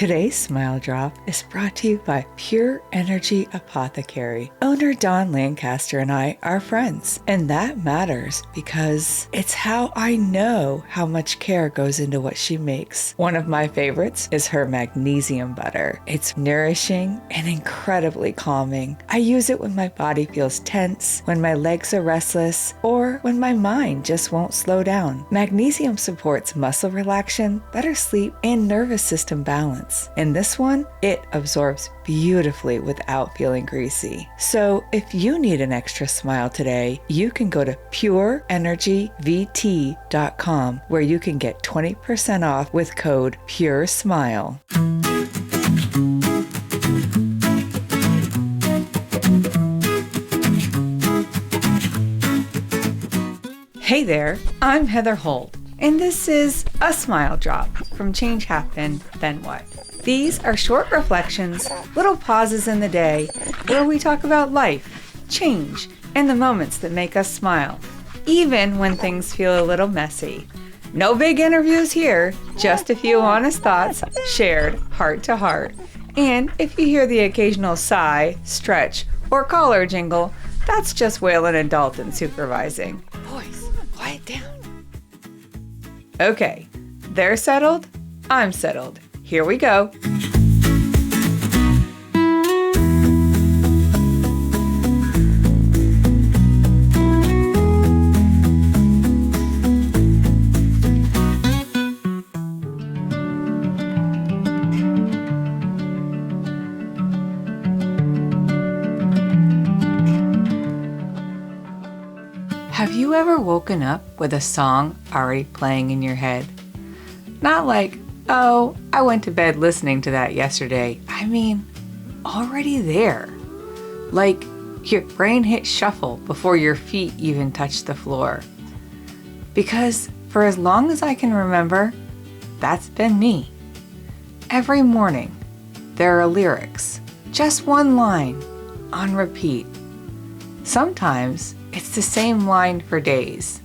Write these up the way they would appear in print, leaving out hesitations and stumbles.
Today's Smile Drop is brought to you by Pure Energy Apothecary. Owner Don Lancaster and I are friends, and that matters because it's how I know how much care goes into what she makes. One of my favorites is her magnesium butter. It's nourishing and incredibly calming. I use it when my body feels tense, when my legs are restless, or when my mind just won't slow down. Magnesium supports muscle relaxation, better sleep, and nervous system balance. In this one, it absorbs beautifully without feeling greasy. So if you need an extra smile today, you can go to pureenergyvt.com where you can get 20% off with code PURESMILE. Hey there, I'm Heather Holt, and this is A Smile Drop from Change Happened, Then What? These are short reflections, little pauses in the day where we talk about life, change, and the moments that make us smile, even when things feel a little messy. No big interviews here, just a few honest thoughts shared heart to heart. And if you hear the occasional sigh, stretch, or collar jingle, that's just Waylon and Dalton supervising. Boys, quiet down. Okay, they're settled, I'm settled. Here we go. Have you ever woken up with a song already playing in your head? Not like, oh, I went to bed listening to that yesterday. I mean, already there. Like your brain hit shuffle before your feet even touched the floor. Because for as long as I can remember, that's been me. Every morning, there are lyrics, just one line, on repeat. Sometimes it's the same line for days.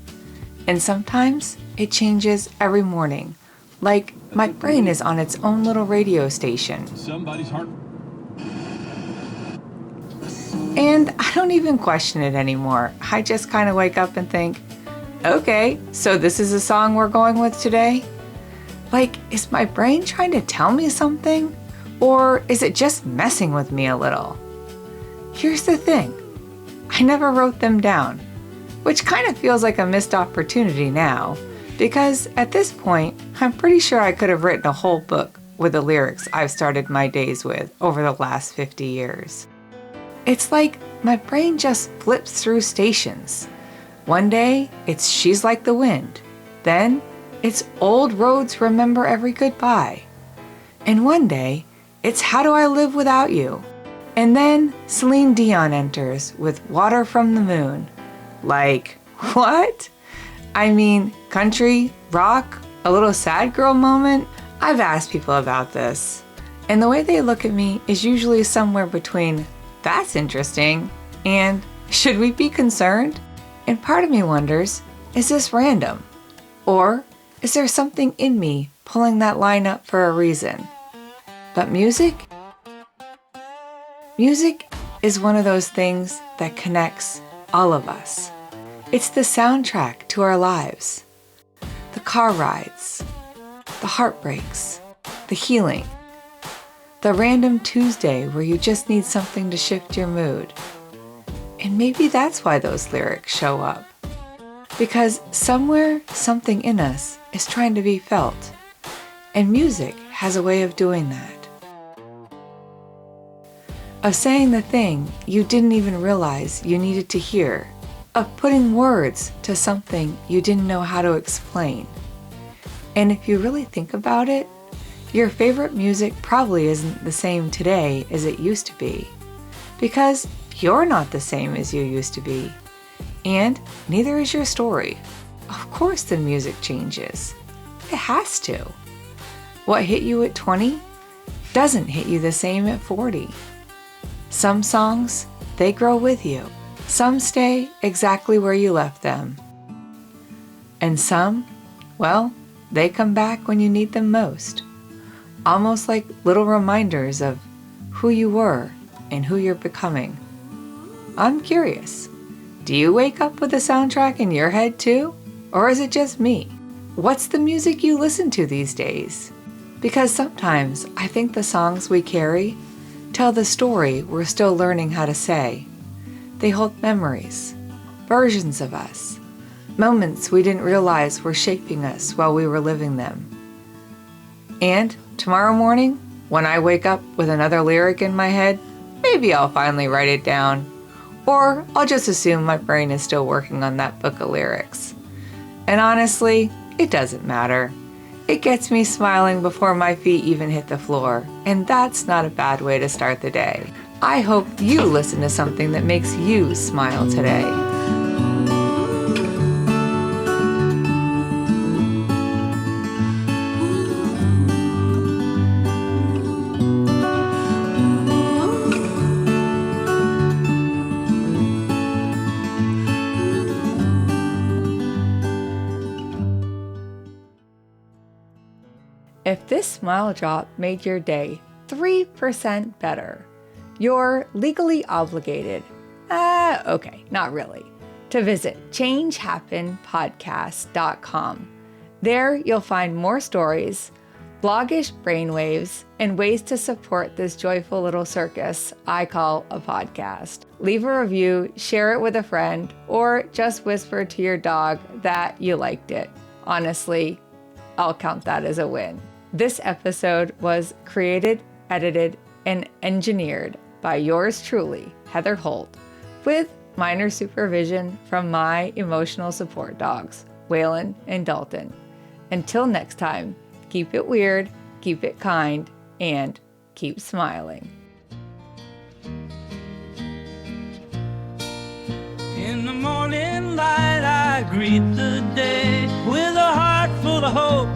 And sometimes it changes every morning. Like my brain is on its own little radio station. Somebody's heart. And I don't even question it anymore. I just kind of wake up and think, okay, so this is the song we're going with today? Like, is my brain trying to tell me something? Or is it just messing with me a little? Here's the thing. I never wrote them down, which kind of feels like a missed opportunity now, because at this point, I'm pretty sure I could have written a whole book with the lyrics I've started my days with over the last 50 years. It's like my brain just flips through stations. One day, it's She's Like the Wind. Then, it's Old Roads Remember Every Goodbye. And one day, it's How Do I Live Without You? And then Celine Dion enters with Water from the Moon. Like, what? I mean, country, rock, a little sad girl moment? I've asked people about this, and the way they look at me is usually somewhere between, that's interesting, and should we be concerned? And part of me wonders, is this random? Or is there something in me pulling that line up for a reason? But music? Music is one of those things that connects all of us. It's the soundtrack to our lives. The car rides, the heartbreaks, the healing, the random Tuesday where you just need something to shift your mood. And maybe that's why those lyrics show up. Because somewhere, something in us is trying to be felt. And music has a way of doing that. Of saying the thing you didn't even realize you needed to hear. Of putting words to something you didn't know how to explain. And if you really think about it, your favorite music probably isn't the same today as it used to be. Because you're not the same as you used to be. And neither is your story. Of course the music changes. It has to. What hit you at 20 doesn't hit you the same at 40. Some songs, they grow with you. Some stay exactly where you left them. And some, well, they come back when you need them most. almost like little reminders of who you were and who you're becoming. I'm curious, do you wake up with a soundtrack in your head too? Or is it just me? What's the music you listen to these days? Because sometimes I think the songs we carry tell the story we're still learning how to say. They hold memories, versions of us, moments we didn't realize were shaping us while we were living them. And tomorrow morning, when I wake up with another lyric in my head, maybe I'll finally write it down. Or I'll just assume my brain is still working on that book of lyrics. And honestly, it doesn't matter. It gets me smiling before my feet even hit the floor, and that's not a bad way to start the day. I hope you listen to something that makes you smile today. If this smile drop made your day 3% better, you're legally obligated, okay, not really, to visit changehappenpodcast.com. There you'll find more stories, bloggish brainwaves, and ways to support this joyful little circus I call a podcast. Leave a review, share it with a friend, or just whisper to your dog that you liked it. Honestly, I'll count that as a win. This episode was created, edited, and engineered by yours truly, Heather Holt, with minor supervision from my emotional support dogs, Waylon and Dalton. Until next time, keep it weird, keep it kind, and keep smiling. In the morning light I greet the day with a heart full of hope,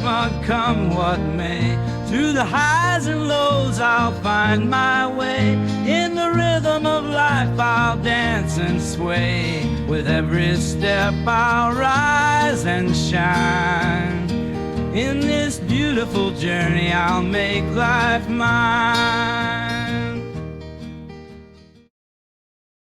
come what may. Through the highs and lows I'll find my way. In the rhythm of life I'll dance and sway. With every step I'll rise and shine. In this beautiful journey I'll make life mine.